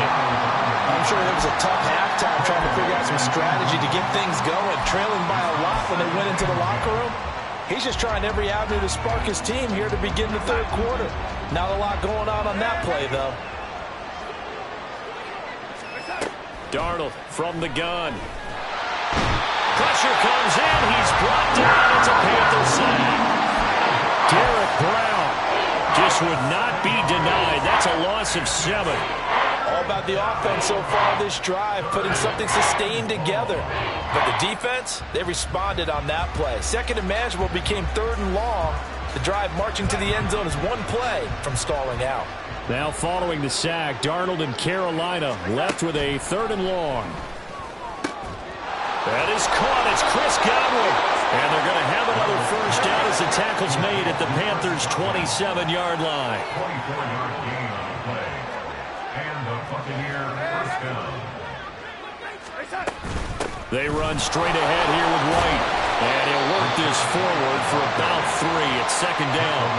I'm sure it was a tough halftime trying to figure out some strategy to get things going. Trailing by a lot when they went into the locker room. He's just trying every avenue to spark his team here to begin the 3rd quarter. Not a lot going on that play, though. Darnold from the gun. Pressure comes in. He's brought down. It's a Panther sack. Derek Brown just would not be denied. That's a loss of 7. All about the offense so far this drive, putting something sustained together. But the defense, they responded on that play. 2nd and manageable became 3rd and long. The drive marching to the end zone is one play from stalling out. Now following the sack, Darnold and Carolina left with a 3rd and long. That is caught. It's Chris Godwin. And they're going to have another 1st down as the tackle's made at the Panthers' 27-yard line. 24-yard gain on the play. And the Buccaneer 1st down. They run straight ahead here with White. And he'll work this forward for about 3 at 2nd down.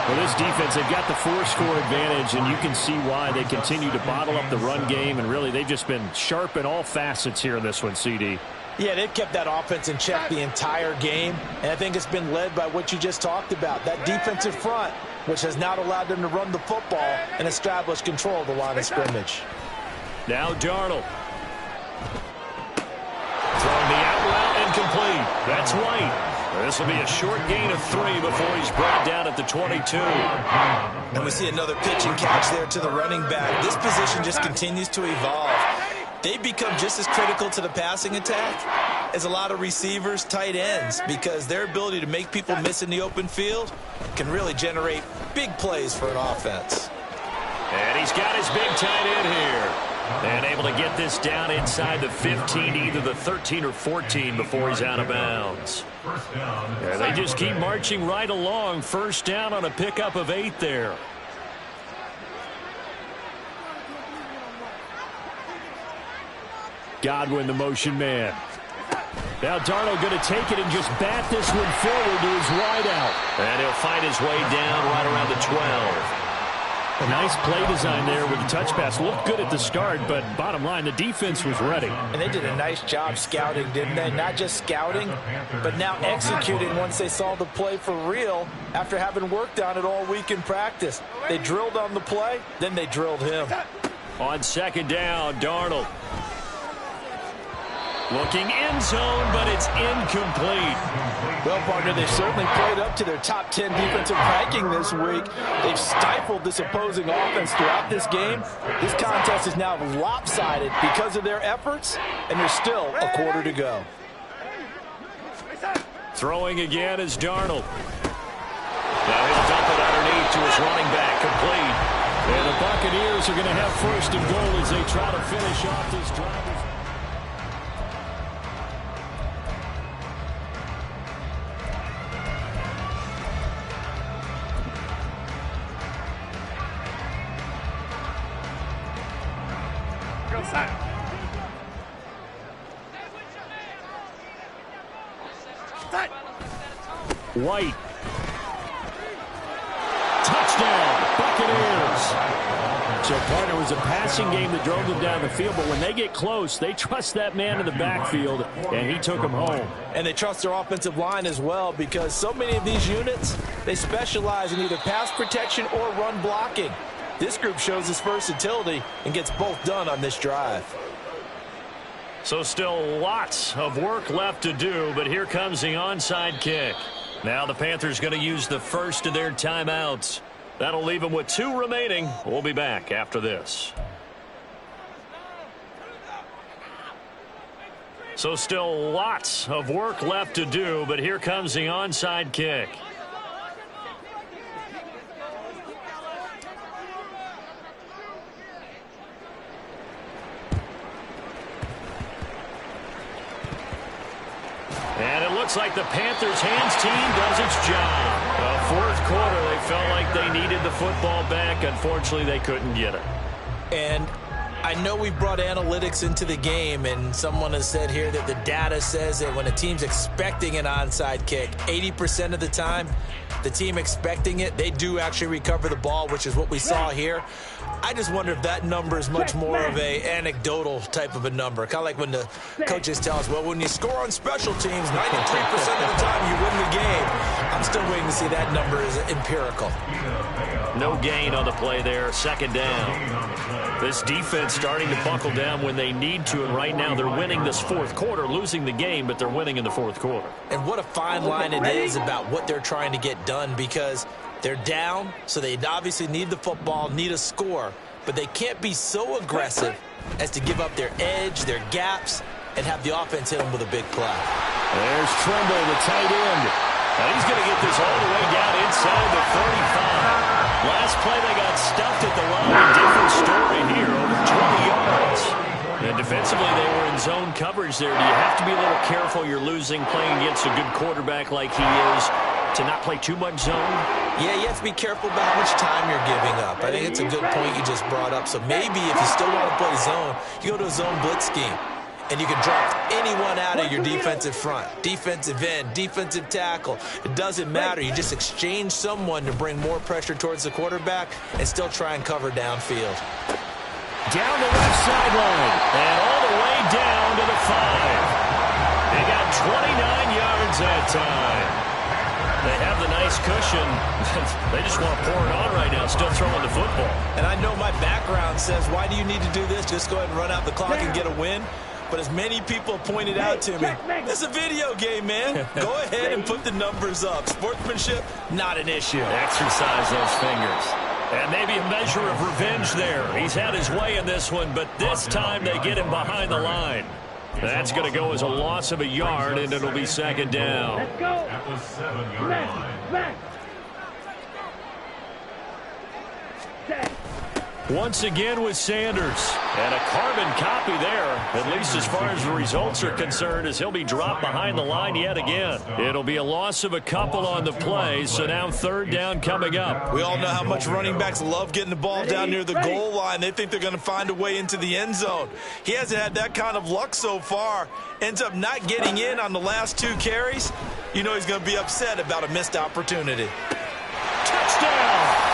Well, this defense, they've got the 4-score advantage, and you can see why they continue to bottle up the run game, and really they've just been sharp in all facets here in this one, CD. Yeah, they've kept that offense in check the entire game, and I think it's been led by what you just talked about, that defensive front, which has not allowed them to run the football and establish control of the line of scrimmage. Now Darnold. Throwing the out route incomplete. That's White. This will be a short gain of 3 before he's brought down at the 22. And we see another pitch and catch there to the running back. This position just continues to evolve. They've become just as critical to the passing attack as a lot of receivers, tight ends, because their ability to make people miss in the open field can really generate big plays for an offense. And he's got his big tight end here. And able to get this down inside the 15, either the 13 or 14 before he's out of bounds. Yeah, they just keep marching right along. 1st down on a pickup of 8 there. Godwin, the motion man. Now Darnold going to take it and just bat this one forward to his wideout. And he'll fight his way down right around the 12. A nice play design there with the touch pass. Looked good at the start, but bottom line, the defense was ready. And they did a nice job scouting, didn't they? Not just scouting, but now executing once they saw the play for real after having worked on it all week in practice. They drilled on the play, then they drilled him. On 2nd down, Darnold. Looking end zone, but it's incomplete. Well, partner, they certainly played up to their top 10 defensive ranking this week. They've stifled this opposing offense throughout this game. This contest is now lopsided because of their efforts, and there's still a quarter to go. Throwing again is Darnold. Now he'll dump it underneath to his running back, complete. And the Buccaneers are going to have 1st and goal as they try to finish off this drive. White. Touchdown, Buccaneers. So, partner, it was a passing game that drove them down the field, but when they get close, they trust that man in the backfield, and he took them home. And they trust their offensive line as well, because so many of these units, they specialize in either pass protection or run blocking. This group shows its versatility and gets both done on this drive. So still lots of work left to do, but here comes the onside kick. Now the Panthers going to use the first of their timeouts. That'll leave them with 2 remaining. We'll be back after this. So still lots of work left to do, but here comes the onside kick. And it looks like the Panthers' hands team does its job. Fourth quarter, they felt like they needed the football back. Unfortunately, they couldn't get it. And I know we brought analytics into the game, and someone has said here that the data says that when a team's expecting an onside kick, 80% of the time, the team expecting it, they do actually recover the ball, which is what we saw here. I just wonder if that number is much more of a anecdotal type of a number. Kind of like when the coaches tell us, well, when you score on special teams, 93% of the time you win the game. I'm still waiting to see that number is empirical. No gain on the play there. Second down. This defense starting to buckle down when they need to, and right now they're winning this fourth quarter, losing the game, but they're winning in the fourth quarter. And what a fine line it is about what they're trying to get done, because they're down, so they obviously need the football, need a score, but they can't be so aggressive as to give up their edge, their gaps, and have the offense hit them with a big play. There's Trimble, the tight end. And he's going to get this all the way down inside the 35. Last play, they got stuffed at the line. Different story here, over 20 yards. And defensively, they were in zone coverage there. Do you have to be a little careful? You're losing playing against a good quarterback like he is to not play too much zone? Yeah, you have to be careful about how much time you're giving up. I think it's a good point you just brought up. So maybe if you still want to play zone, you go to a zone blitz scheme. And you can drop anyone out of your defensive front, defensive end, defensive tackle. It doesn't matter. You just exchange someone to bring more pressure towards the quarterback and still try and cover downfield. Down the left sideline and all the way down to the 5. They got 29 yards that time. They have the nice cushion. They just want to pour it on right now, still throwing the football. And I know my background says, why do you need to do this? Just go ahead and run out the clock and get a win. But as many people pointed out to me, this is a video game, man. Go ahead and put the numbers up. Sportsmanship, not an issue. Exercise those fingers. And maybe a measure of revenge there. He's had his way in this one, but this time they get him behind the line. That's going to go as a loss of a yard, and it'll be second down. Let's go. At the 7-yard line. Back. Set. Once again with Sanders. And a carbon copy there, at least as far as the results are concerned, as he'll be dropped behind the line yet again. It'll be a loss of a couple on the play, so now third down coming up. We all know how much running backs love getting the ball down near the goal line. They think they're going to find a way into the end zone. He hasn't had that kind of luck so far. Ends up not getting in on the last 2 carries. You know he's going to be upset about a missed opportunity. Touchdown!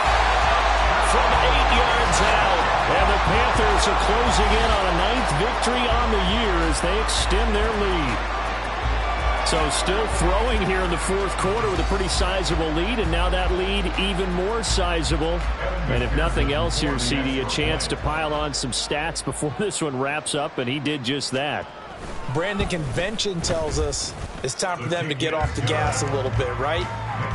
From 8 yards out. And the Panthers are closing in on a 9th victory on the year as they extend their lead. So still throwing here in the fourth quarter with a pretty sizable lead, and now that lead even more sizable. And if nothing else here, CD, a chance to pile on some stats before this one wraps up, and he did just that. Brandon, convention tells us it's time for them to get off the gas a little bit, right?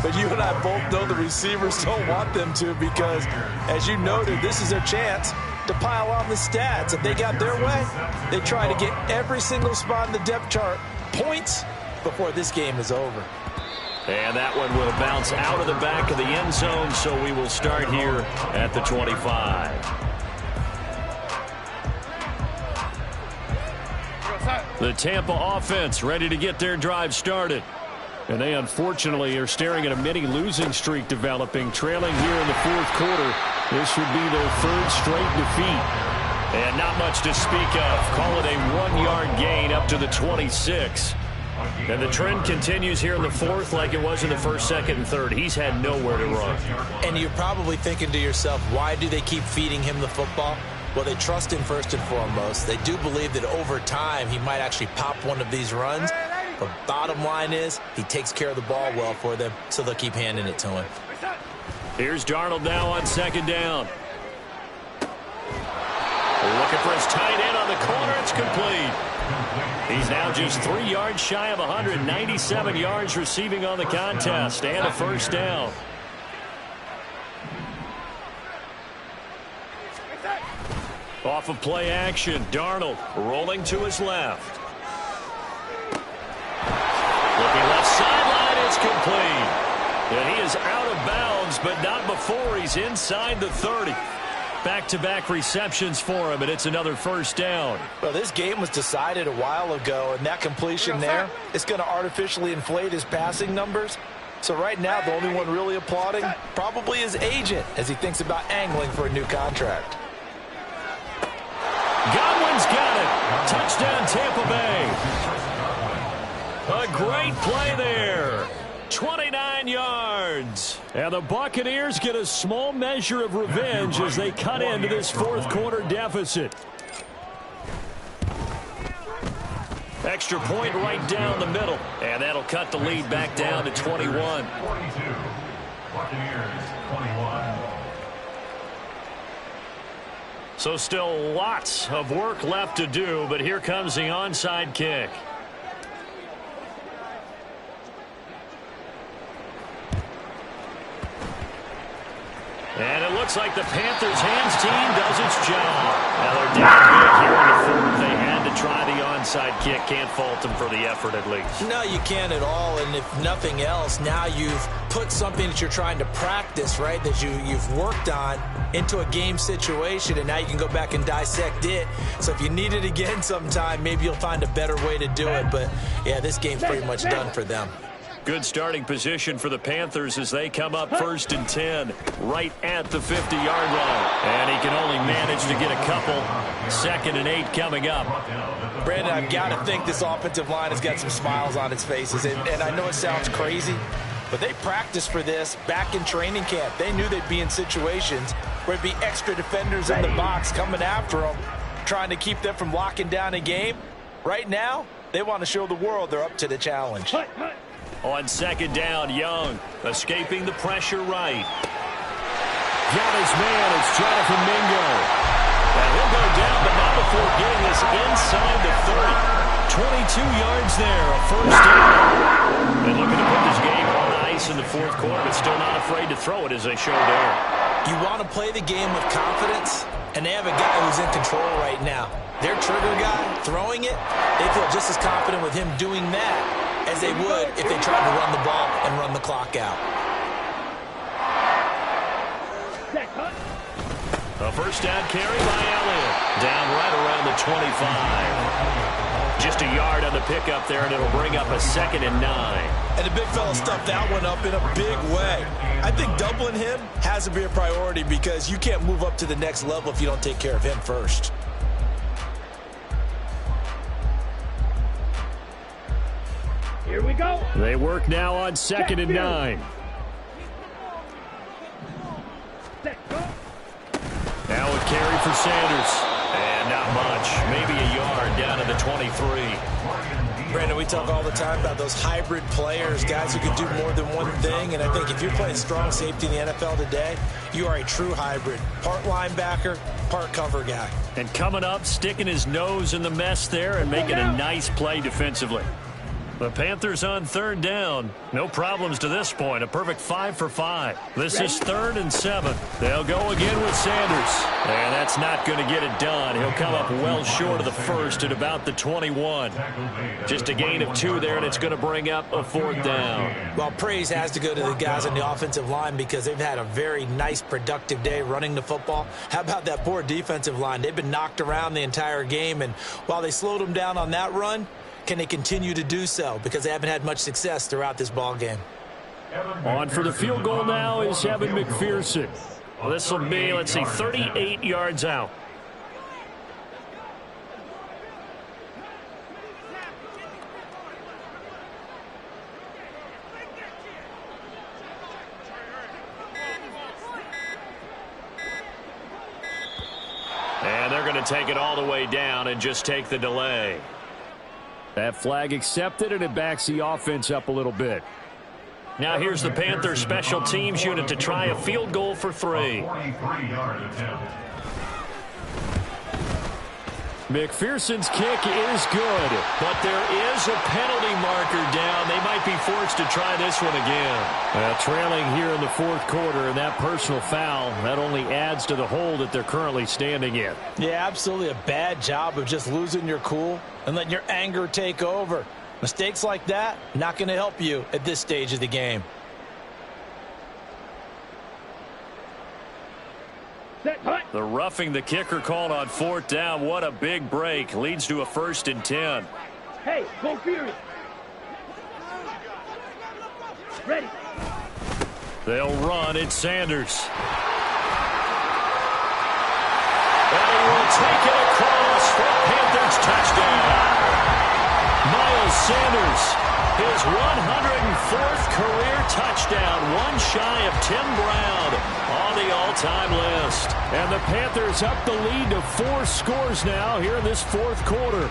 But you and I both know the receivers don't want them to, because, as you noted, this is their chance to pile on the stats. If they got their way, they try to get every single spot in the depth chart points before this game is over. And that one will bounce out of the back of the end zone, so we will start here at the 25. The Tampa offense ready to get their drive started. And they unfortunately are staring at a mini losing streak developing, trailing here in the fourth quarter. This would be their 3rd straight defeat. And not much to speak of. Call it a 1-yard gain up to the 26. And the trend continues here in the fourth like it was in the first, second, and third. He's had nowhere to run. And you're probably thinking to yourself, why do they keep feeding him the football? Well, they trust him first and foremost. They do believe that over time he might actually pop one of these runs. But bottom line is he takes care of the ball well for them, so they'll keep handing it to him. Here's Darnold now on second down. Looking for his tight end on the corner. It's complete. He's now just 3 yards shy of 197 yards receiving on the contest, and a first down. Off of play action, Darnold rolling to his left. Looking left sideline, it's complete. And he is out of bounds, but not before he's inside the 30. Back-to-back receptions for him, and it's another first down. Well, this game was decided a while ago, and that completion there is going to artificially inflate his passing numbers. So right now, the only one really applauding probably his agent as he thinks about angling for a new contract. Godwin's got it. Touchdown, Tampa Bay. A great play there. 29 yards. And the Buccaneers get a small measure of revenge as they cut into this fourth quarter deficit. Extra point right down the middle. And that'll cut the lead back down to 21. 42. Buccaneers 21. So still lots of work left to do, but here comes the onside kick. And it looks like the Panthers' hands team does its job. Now they're down big here in the fourth. They had to try the onside kick. Can't fault them for the effort at least. No, you can't at all. And if nothing else, now you've put something that you're trying to practice, right, that you've worked on into a game situation, and now you can go back and dissect it. So if you need it again sometime, maybe you'll find a better way to do it. But, yeah, this game's pretty much done for them. Good starting position for the Panthers as they come up 1st and 10 right at the 50-yard line. And he can only manage to get a couple. 2nd and 8 coming up. Brandon, I've got to think this offensive line has got some smiles on its faces. And I know it sounds crazy, but they practiced for this back in training camp. They knew they'd be in situations where it'd be extra defenders in the box coming after them, trying to keep them from locking down a game. Right now, they want to show the world they're up to the challenge. On 2nd down, Young escaping the pressure right. Got his man. It's Jonathan Mingo. And he'll go down, but not before getting this inside the 30. 22 yards there, a first down. And looking to put this game on ice in the fourth quarter, but still not afraid to throw it as they showed there. You want to play the game with confidence, and they have a guy who's in control right now. Their trigger guy, throwing it, they feel just as confident with him doing that as they would if they tried to run the ball and run the clock out. A first down carry by Elliott. Down right around the 25. Just a yard on the pickup there, and it'll bring up a 2nd and 9. And the big fella stuffed that one up in a big way. I think doubling him has to be a priority because you can't move up to the next level if you don't take care of him first. Here we go. They work now on 2nd and 9. Now a carry for Sanders. And not much. Maybe a yard down to the 23. Brandon, we talk all the time about those hybrid players, guys who can do more than one thing. And I think if you're playing strong safety in the NFL today, you are a true hybrid. Part linebacker, part cover guy. And coming up, sticking his nose in the mess there and making a nice play defensively. The Panthers on 3rd down. No problems to this point. A perfect 5 for 5. This is 3rd and 7. They'll go again with Sanders. And that's not going to get it done. He'll come up well short of the first at about the 21. Just a gain of 2 there, and it's going to bring up a 4th down. Well, praise has to go to the guys on the offensive line because they've had a very nice, productive day running the football. How about that poor defensive line? They've been knocked around the entire game, and while they slowed them down on that run, can they continue to do so? Because they haven't had much success throughout this ball game. On for the field goal now is Evan McPherson. Well, this will be, let's see, 38 yards out. And they're going to take it all the way down and just take the delay. That flag accepted, and it backs the offense up a little bit. Now here's the Panthers special teams unit to try a field goal for 3. 43-yard attempt. McPherson's kick is good. But there is a penalty marker down. They might be forced to try this one again. Trailing here in the fourth quarter, and that personal foul, that only adds to the hole that they're currently standing in. Yeah, absolutely a bad job of just losing your cool and letting your anger take over. Mistakes like that, not going to help you at this stage of the game. The roughing the kicker called on 4th down. What a big break. Leads to a 1st and 10. Hey, go Fury. Ready. They'll run. It's Sanders. And he will take it across for a Panthers touchdown. Miles Sanders, his 104th career touchdown, one shy of Tim Brown on the all-time list. And the Panthers up the lead to 4 scores now here in this 4th quarter.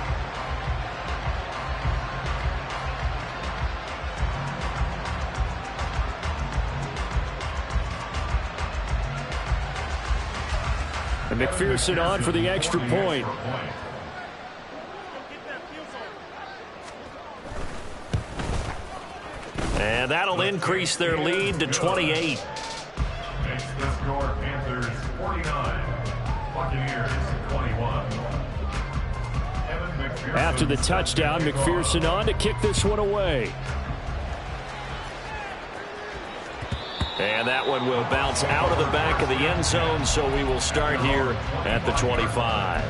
And McPherson on for the extra point. And that'll increase their lead to 28. Makes the score Panthers 49, Buccaneers 21. After the touchdown, McPherson on to kick this one away. And that one will bounce out of the back of the end zone, so we will start here at the 25.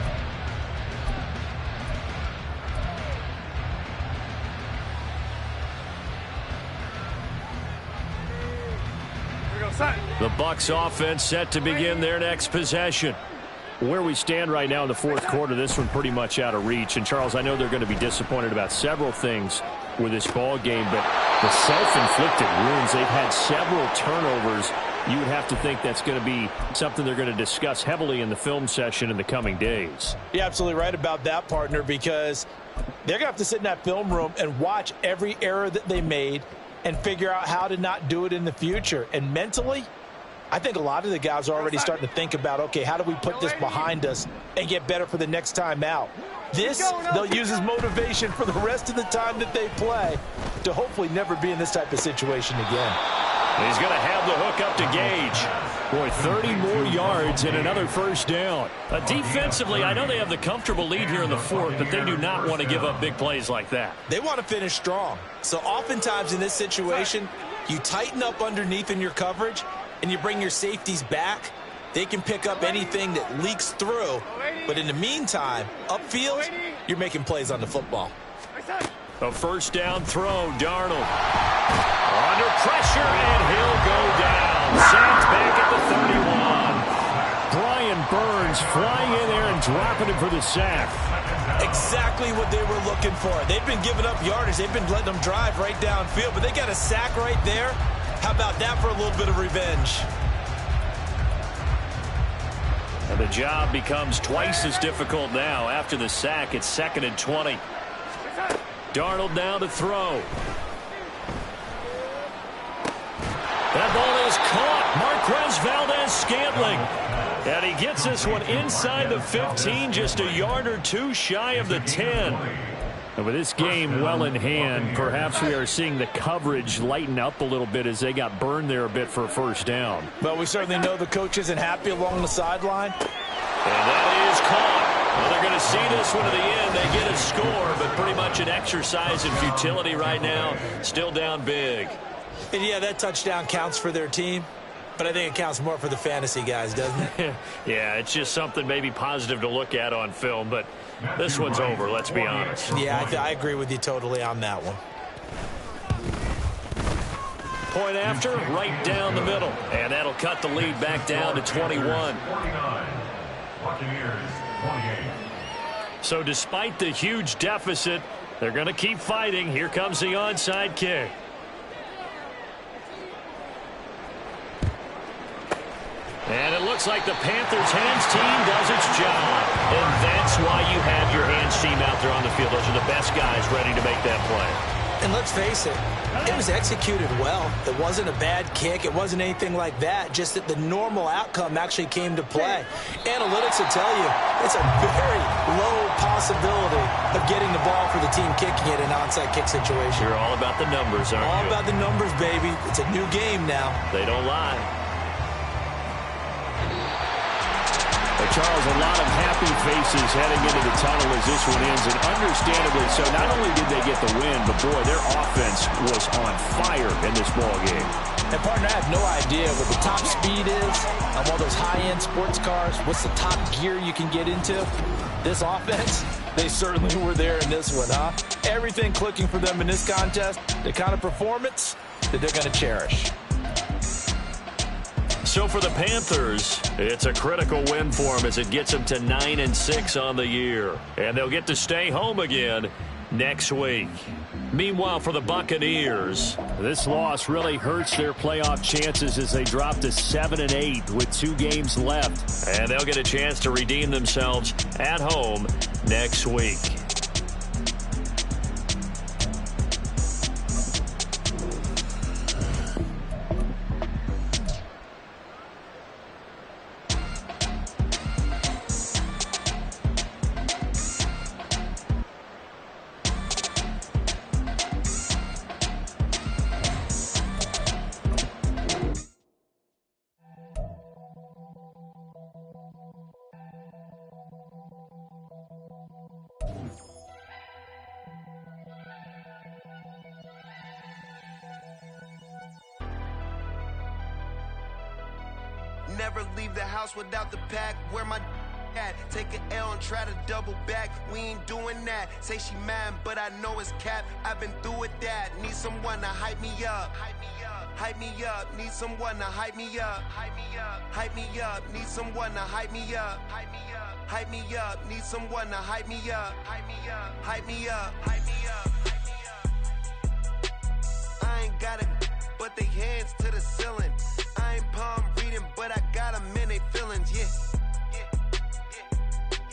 The Bucs offense set to begin their next possession. Where we stand right now in the 4th quarter, this one pretty much out of reach. And, Charles, I know they're going to be disappointed about several things with this ball game, but the self-inflicted wounds, they've had several turnovers. You would have to think that's going to be something they're going to discuss heavily in the film session in the coming days. You're absolutely right about that, partner, because they're going to have to sit in that film room and watch every error that they made and figure out how to not do it in the future. And mentally, I think a lot of the guys are already starting to think about, okay, how do we put this behind us and get better for the next time out? This, they'll use as motivation for the rest of the time that they play to hopefully never be in this type of situation again. He's going to have the hook up to Gage. Boy, 30 more yards and another 1st down. Defensively, I know they have the comfortable lead here in the 4th, but they do not want to give up big plays like that. They want to finish strong. So oftentimes in this situation, you tighten up underneath in your coverage and you bring your safeties back. They can pick up anything that leaks through. But in the meantime, upfield, you're making plays on the football. A 1st down throw, Darnold. Under pressure, and he'll go down. Sacked back at the 31. Brian Burns flying in there and dropping him for the sack. Exactly what they were looking for. They've been giving up yardage. They've been letting them drive right downfield, but they got a sack right there. How about that for a little bit of revenge? And the job becomes twice as difficult now. After the sack, it's 2nd and 20. Darnold now to throw. That ball is caught. Marquez Valdez-Scantling. And he gets this one inside the 15, just a yard or two shy of the 10. And with this game well in hand, perhaps we are seeing the coverage lighten up a little bit as they got burned there a bit for a 1st down. But we certainly know the coach isn't happy along the sideline. And that is caught. Well, they're going to see this one to the end. They get a score, but pretty much an exercise in futility right now. Still down big. And, yeah, that touchdown counts for their team. But I think it counts more for the fantasy guys, doesn't it? Yeah, it's just something maybe positive to look at on film. But this one's over, let's be honest. Yeah, I agree with you totally on that one. Point after, right down the middle. And that'll cut the lead back down to 21. Buccaneers 28. So despite the huge deficit, they're going to keep fighting. Here comes the onside kick. And it looks like the Panthers hands team does its job. And that's why you have your hands team out there on the field. Those are the best guys ready to make that play. And let's face it, it was executed well. It wasn't a bad kick. It wasn't anything like that. Just that the normal outcome actually came to play. Analytics will tell you it's a very low possibility of getting the ball for the team kicking it in an onside kick situation. You're all about the numbers, aren't you? All about the numbers, baby. It's a new game now. They don't lie. Charles, a lot of happy faces heading into the tunnel as this one ends, and understandably so. Not only did they get the win, but, boy, their offense was on fire in this ball game. And, partner, I have no idea what the top speed is on all those high-end sports cars. What's the top gear you can get into? This offense, they certainly were there in this one, huh? Everything clicking for them in this contest, the kind of performance that they're going to cherish. So for the Panthers, it's a critical win for them as it gets them to 9-6 on the year. And they'll get to stay home again next week. Meanwhile, for the Buccaneers, this loss really hurts their playoff chances as they drop to 7-8 with 2 games left. And they'll get a chance to redeem themselves at home next week. Never leave the house without the pack. Where my at? Take an L and try to double back. We ain't doing that. Say she mad, but I know it's cap. I've been through with that. Need someone to hype me up. Hype me up. Hype me up. Need someone to hype me up. Hype me up. Hype me up. Need someone to hype me up. Hype me up. Hype me up. Need someone to hype me up. Hype me up. Hype me up. Hype me up. Hype me up. I ain't got it, but they hands to the ceiling. I ain't palm reading, but I got 'em in they feelings, yeah.